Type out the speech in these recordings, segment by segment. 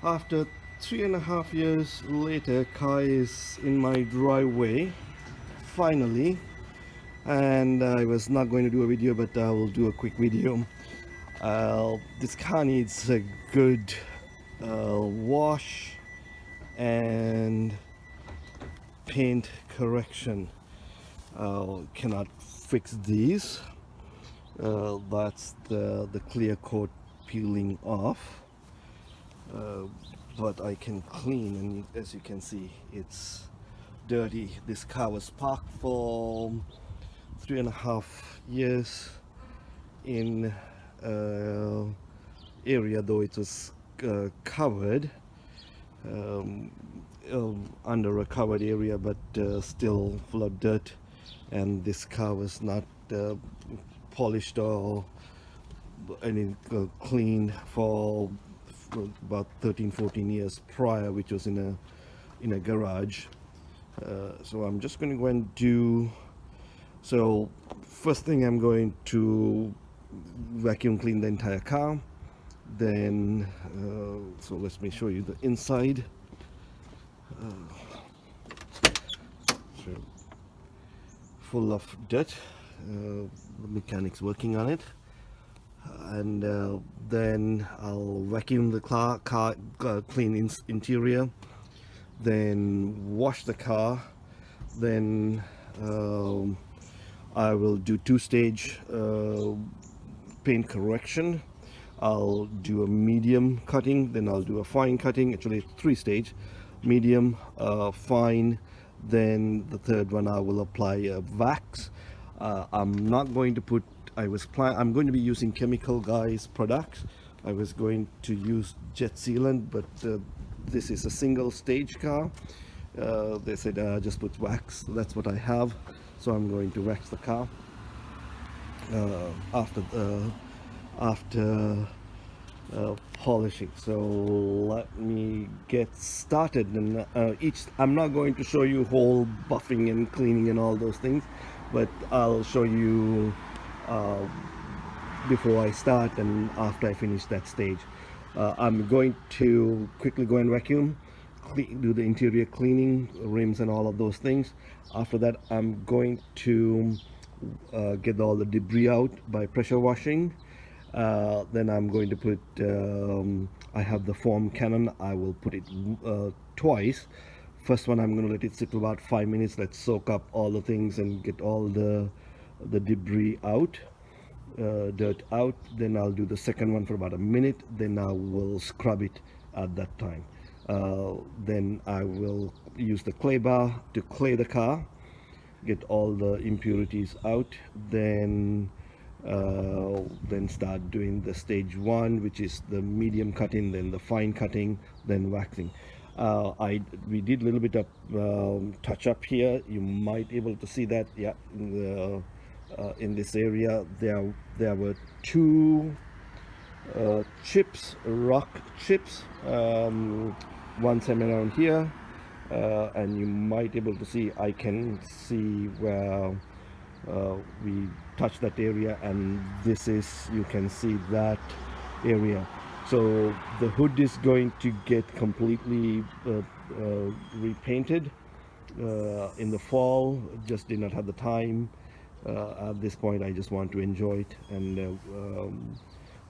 After 3.5 years later, car is in my driveway finally, and I was not going to do a video, but I will do a quick video. This car needs a good wash and paint correction. Cannot fix these. That's the clear coat peeling off. But I can clean, and as you can see, it's dirty. This car was parked for 3.5 years in area, though it was covered under a covered area, but still full of dirt, and this car was not polished or any cleaned for about 13-14 years prior, which was in a garage. So I'm just going to go and do, so first thing I'm going to vacuum clean the entire car. Then so let me show you the inside. So full of dirt, the mechanics working on it, and then I'll vacuum the car, clean interior, then wash the car, then I will do two-stage paint correction. I'll do a medium cutting, then I'll do a fine cutting. Actually, three-stage: medium, fine, then the third one I will apply wax. I'm not going to put, I'm going to be using Chemical Guys products. I was going to use jet sealant, but this is a single stage car. They said just put wax. That's what I have, so I'm going to wax the car after polishing. So let me get started. And I'm not going to show you whole buffing and cleaning and all those things, but I'll show you before I start and after I finish that stage. I'm going to quickly go and vacuum, do the interior cleaning, rims and all of those things. After that, I'm going to get all the debris out by pressure washing. Then I'm going to put, I have the foam cannon. I will put it twice. First one, I'm going to let it sit for about 5 minutes. Let's soak up all the things and get all the debris out, dirt out. Then I'll do the second one for about a minute. Then I will scrub it at that time. Then I will use the clay bar to clay the car, get all the impurities out. Then start doing the stage one, which is the medium cutting, then the fine cutting, then waxing. We did a little bit of touch up here. You might be able to see that. Yeah, in this area there were two chips, rock chips, one came around here, and you might be able to see, I can see where we touch that area, and this is, you can see that area. So the hood is going to get completely repainted in the fall. Just did not have the time. At this point I just want to enjoy it. And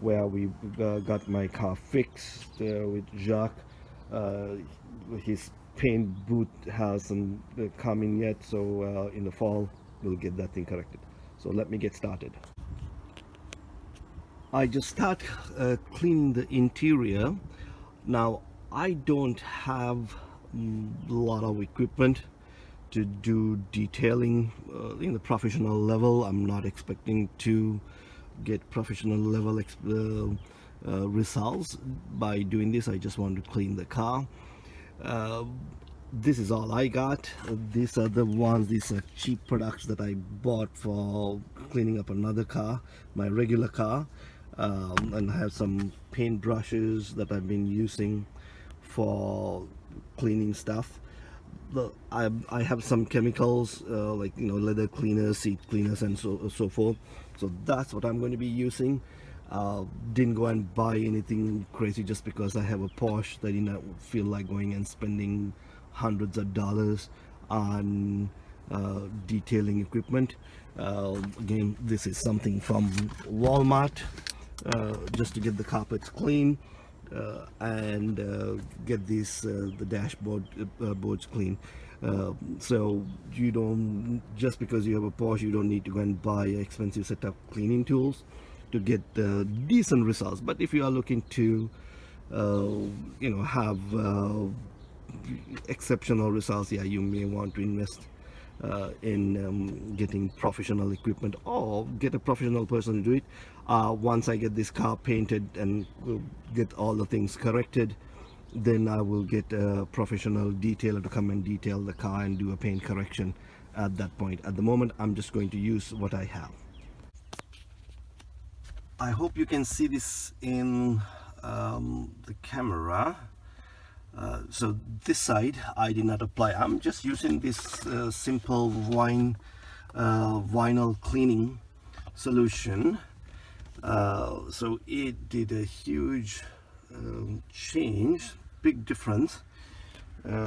where we got my car fixed with Jacques, his paint booth hasn't come in yet, so in the fall we'll get that thing corrected. So let me get started. I just start cleaning the interior. Now I don't have a lot of equipment to do detailing in the professional level. I'm not expecting to get professional level results by doing this. I just want to clean the car. This is all I got. These are the ones, these are cheap products that I bought for cleaning up another car, my regular car. And I have some paint brushes that I've been using for cleaning stuff. I have some chemicals like, you know, leather cleaners, seat cleaners, and so forth. So that's what I'm going to be using. Didn't go and buy anything crazy just because I have a Porsche. I did not feel like going and spending hundreds of dollars on detailing equipment. Again, this is something from Walmart, just to get the carpets clean, and get the dashboard boards clean. So you don't, just because you have a Porsche, you don't need to go and buy expensive set of cleaning tools to get decent results. But if you are looking to have exceptional results, yeah, you may want to invest in getting professional equipment, or get a professional person to do it. Once I get this car painted and get all the things corrected, then I will get a professional detailer to come and detail the car and do a paint correction at that point. At the moment, I'm just going to use what I have. I hope you can see this in the camera. So this side I did not apply. I'm just using this simple vinyl cleaning solution. So it did a huge change, big difference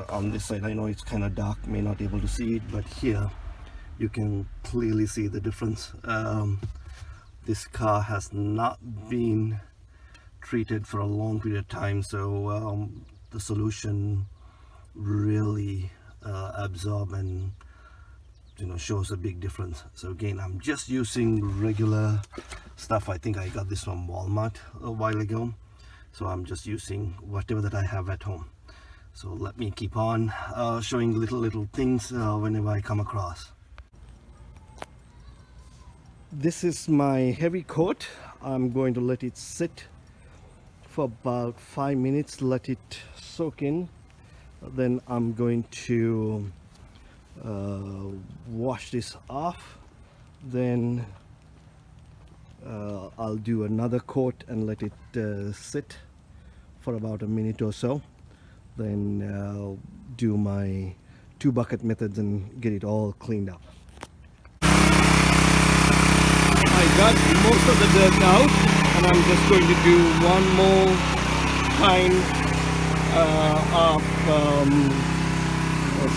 on this side. I know it's kind of dark, may not be able to see it, but here you can clearly see the difference. This car has not been treated for a long period of time, so the solution really absorb and shows a big difference. So again, I'm just using regular stuff. I think I got this from Walmart a while ago, so I'm just using whatever that I have at home. So let me keep on showing little things whenever I come across. This is my heavy coat. I'm going to let it sit for about 5 minutes, let it soak in. Then I'm going to wash this off. Then I'll do another coat and let it sit for about a minute or so. Then do my 2 bucket methods and get it all cleaned up. I got most of the dirt out, and I'm just going to do one more time of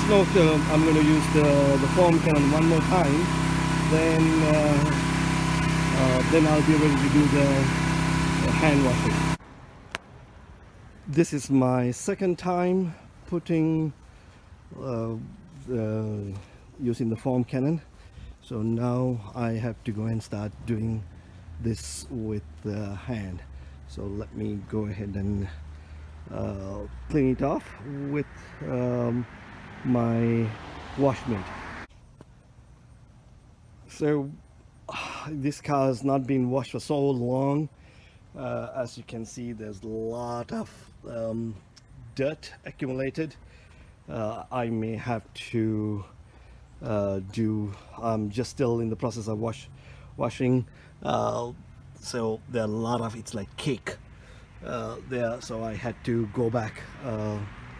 snow. I'm going to use the foam cannon one more time, then I'll be ready to do the hand washing. This is my second time putting using the foam cannon. So now I have to go and start doing this with the hand. So let me go ahead and clean it off with my wash mitt. So this car has not been washed for so long. As you can see, there's a lot of dirt accumulated. I may have to I'm just still in the process of washing, so there are a lot of, it's like cake there, so I had to go back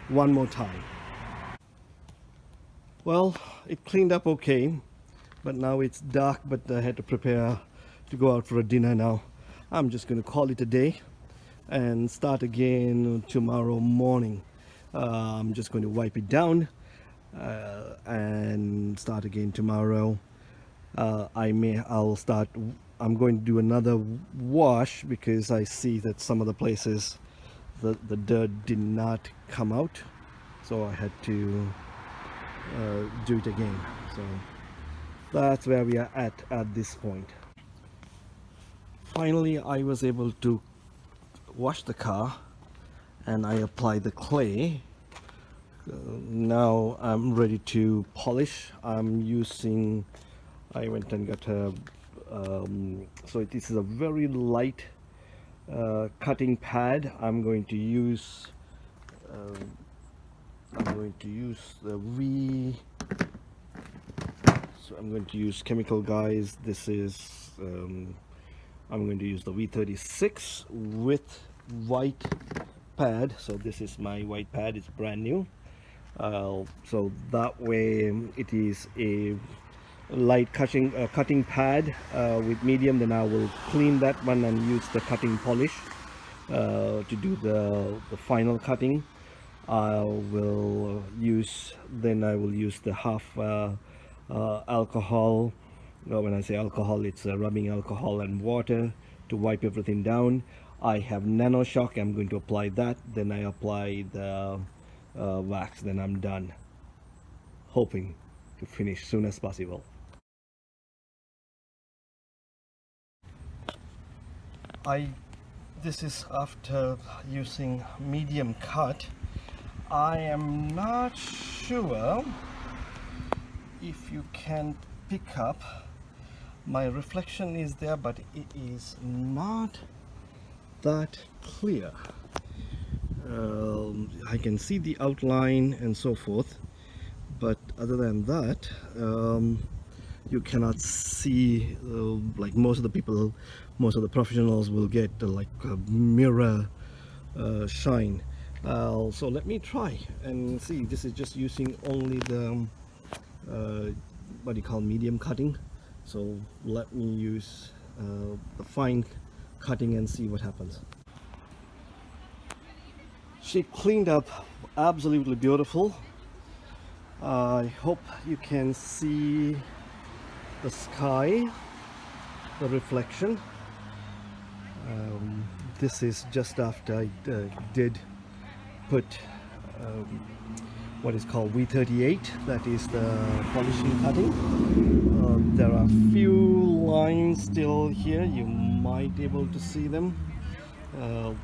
one more time. Well, it cleaned up okay, but now it's dark, but I had to prepare to go out for a dinner now. I'm just going to call it a day and start again tomorrow morning. I'm just going to wipe it down and start again tomorrow. I'm going to do another wash because I see that some of the places the dirt did not come out, so I had to do it again. So that's where we are at this point. Finally, I was able to wash the car and I applied the clay. Now I'm ready to polish. I went and got a so this is a very light cutting pad. I'm going to use the V. So I'm going to use Chemical Guys. This is I'm going to use the V36 with white pad. So this is my white pad. It's brand new. So that way it is a light cutting pad with medium, then I will clean that one and use the cutting polish to do the final cutting. I will use the half alcohol. When I say alcohol, it's rubbing alcohol and water to wipe everything down. I have nano shock. I'm going to apply that, then I apply the wax, then I'm done, hoping to finish soon as possible. This is after using medium cut. I am not sure if you can pick up. My reflection is there, but it is not that clear. I can see the outline and so forth, but other than that, you cannot see like most of the professionals will get like a mirror shine. So let me try and see. This is just using only the what do you call medium cutting. So let me use the fine cutting and see what happens. She cleaned up absolutely beautiful. I hope you can see the sky, the reflection. This is just after I did put what is called V38, that is the polishing cutting. There are few lines still here, you might be able to see them.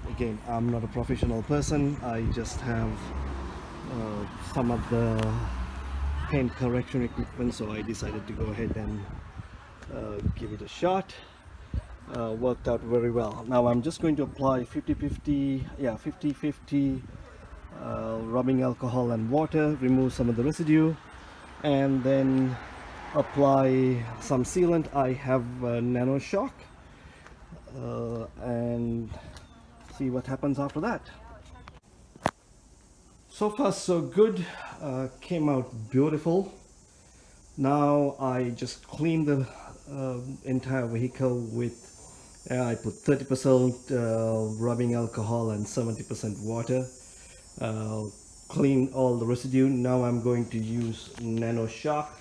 Again, I'm not a professional person, I just have some of the paint correction equipment, so I decided to go ahead and give it a shot. Worked out very well. Now I'm just going to apply 50-50 rubbing alcohol and water, remove some of the residue, and then apply some sealant. I have nano shock, and see what happens after that. So far so good. Came out beautiful. Now I just cleaned the entire vehicle with I put 30% rubbing alcohol and 70% water. Clean all the residue. Now I'm going to use nano shock.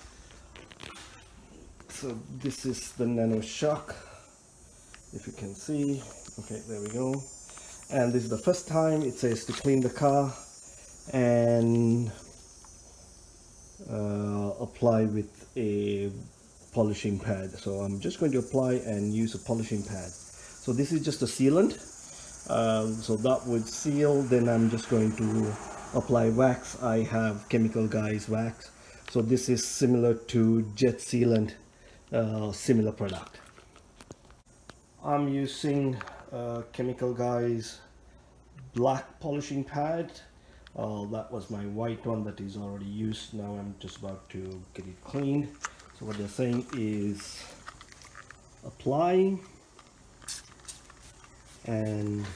So this is the nano shock, if you can see. Okay, there we go. And this is the first time it says to clean the car and apply with a polishing pad. So I'm just going to apply and use a polishing pad. So this is just a sealant, so that would seal. Then I'm just going to apply wax. I have Chemical Guys wax, so this is similar to jet sealant, similar product. I'm using Chemical Guys black polishing pad. That was my white one that is already used. Now I'm just about to get it cleaned. So what they're saying is apply and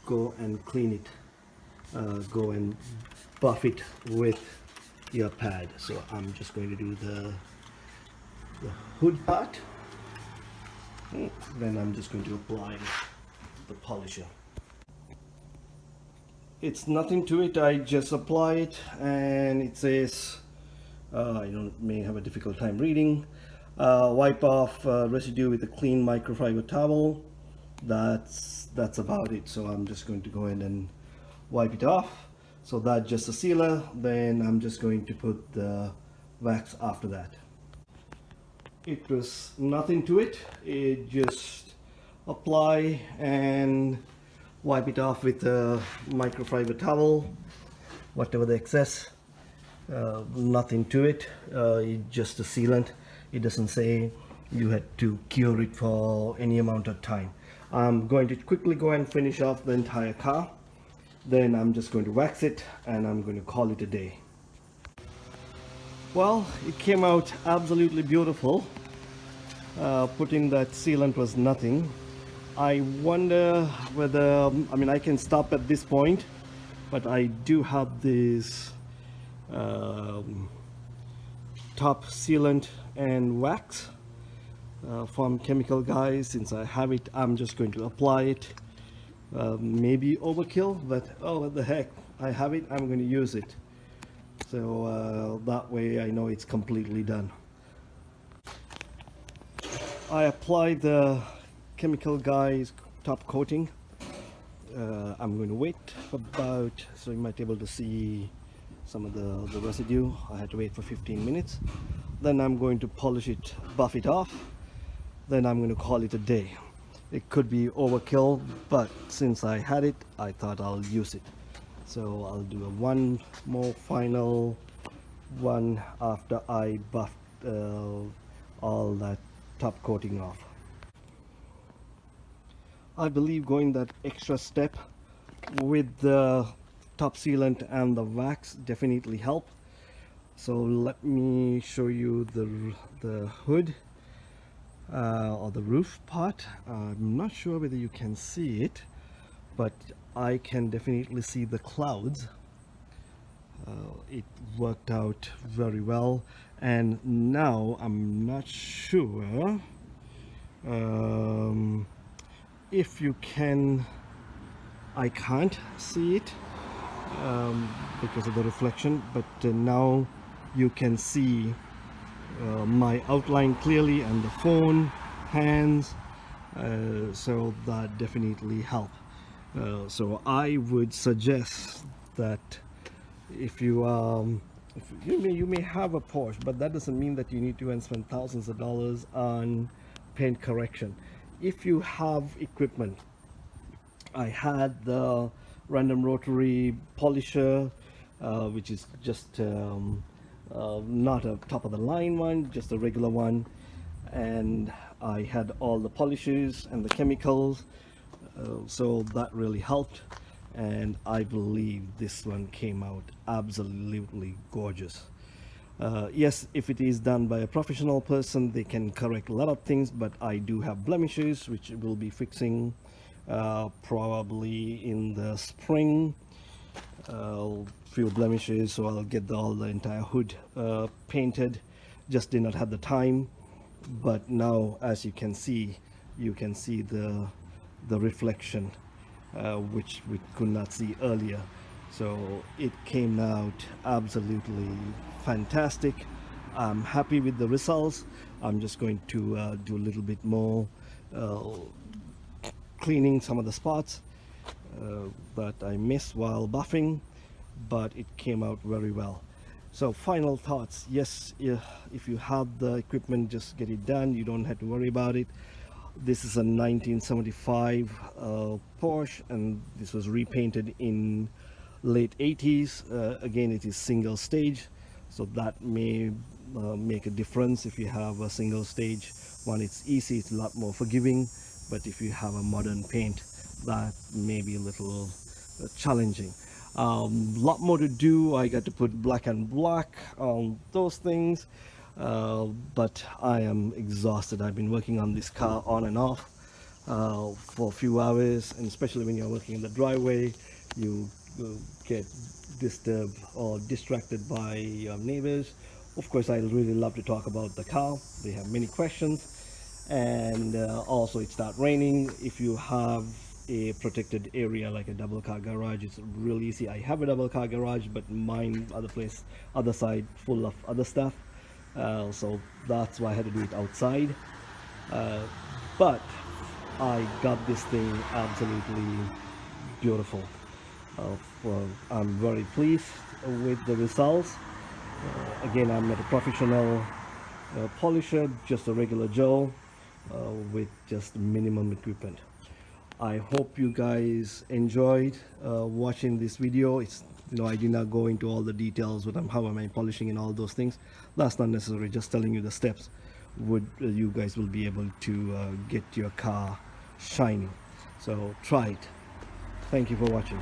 go and clean it. Go and buff it with your pad. So I'm just going to do the hood part. Then I'm just going to apply the polisher. It's nothing to it. I just apply it and it says may have a difficult time reading. Wipe off residue with a clean microfiber towel. That's about it. So I'm just going to go ahead and wipe it off. So that's just a sealer. Then I'm just going to put the wax after that. It was nothing to it. It just apply and wipe it off with a microfiber towel, whatever the excess. Nothing to it. It's just a sealant. It doesn't say you had to cure it for any amount of time. I'm going to quickly go and finish off the entire car. Then I'm just going to wax it and I'm going to call it a day. Well, it came out absolutely beautiful. Putting that sealant was nothing. I wonder whether, I can stop at this point, but I do have this top sealant and wax from Chemical Guy. Since I have it, I'm just going to apply it. Maybe overkill, but oh, what the heck, I have it, I'm going to use it. So that way I know it's completely done. I applied the Chemical Guy's top coating. I'm going to wait for about, so you might be able to see some of the residue. I had to wait for 15 minutes. Then I'm going to polish it, buff it off. Then I'm going to call it a day. It could be overkill, but since I had it, I thought I'll use it. So I'll do a one more final one after I buffed all that top coating off. I believe going that extra step with the top sealant and the wax definitely help. So let me show you the hood or the roof part. I'm not sure whether you can see it, but I can definitely see the clouds. It worked out very well, and now I'm not sure if you can. I can't see it because of the reflection, but now you can see my outline clearly, and the phone, hands, so that definitely help. So I would suggest that if you you may have a Porsche, but that doesn't mean that you need to spend thousands of dollars on paint correction. If you have equipment, I had the random rotary polisher, which is just not a top of the line one, just a regular one, and I had all the polishes and the chemicals, so that really helped. And I believe this one came out absolutely gorgeous. Yes, if it is done by a professional person, they can correct a lot of things, but I do have blemishes which will be fixing probably in the spring. Few blemishes, so I'll get all the entire hood painted. Just did not have the time, but now as you can see the reflection, which we could not see earlier. So it came out absolutely fantastic. I'm happy with the results. I'm just going to do a little bit more cleaning some of the spots that I missed while buffing, but it came out very well. So final thoughts: yes, if you have the equipment, just get it done. You don't have to worry about it. This is a 1975 Porsche, and this was repainted in late 80s. Again, it is single stage, so that may make a difference. If you have a single stage one, it's easy, it's a lot more forgiving, but if you have a modern paint, that may be a little challenging. Lot more to do. I got to put black and black on those things, but I am exhausted. I've been working on this car on and off for a few hours, and especially when you're working in the driveway, you get disturbed or distracted by your neighbors. Of course, I really love to talk about the car. They have many questions, and also it starts raining. If you have a protected area like a double car garage, it's really easy. I have a double car garage, but mine other side full of other stuff, so that's why I had to do it outside. But I got this thing absolutely beautiful. Well, I'm very pleased with the results. Again, I'm not a professional polisher, just a regular Joe with just minimum equipment. I hope you guys enjoyed watching this video. It's, I did not go into all the details with how am I polishing and all those things. That's not necessary. Just telling you the steps you guys will be able to get your car shining. So try it. Thank you for watching.